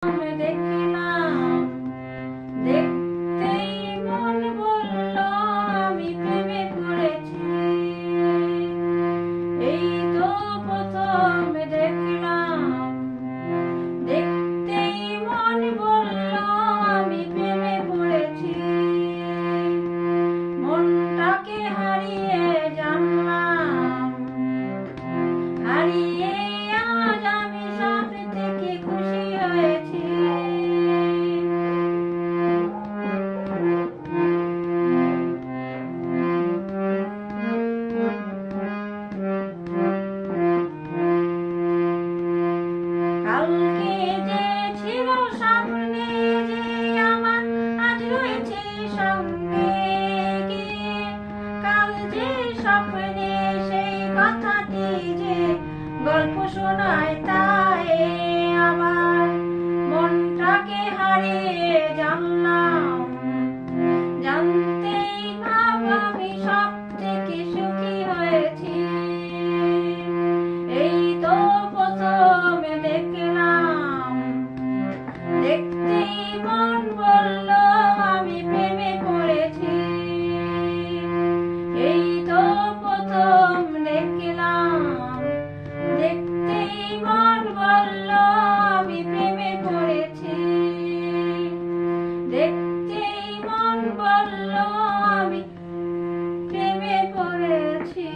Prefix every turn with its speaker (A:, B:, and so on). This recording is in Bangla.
A: দেখলাম, দেখতেই মন বলল আমি প্রেমে পড়েছি। এই তো প্রথম দেখলাম, দেখতেই মন বলল আমি প্রেমে পড়েছি। মনটাকে হারিয়ে জানলাম, হারিয়ে আজ আমি সব থেকে খুশি হয়েছি। কালকে যে ছিল সামনে, যে আমার আজ রয়েছে সঙ্গে গিয়ে, কাল যে স্বপ্নে সেই কথাটি যে গল্প শোনায় তাই আবার মনটাকে হারিয়ে জানলাম, জানতেই ভাব আমি সব থেকে সুখী হয়েছি। এই তো প্রথম দেখলাম, দেখতেই মন বলল আমি প্রেমে পড়েছি। এই তো প্রথম দেখলাম, দেখতেই মন বলল আমি প্রেমে পড়েছি। দেখতেই মন বলল আমি প্রেমে পড়েছি।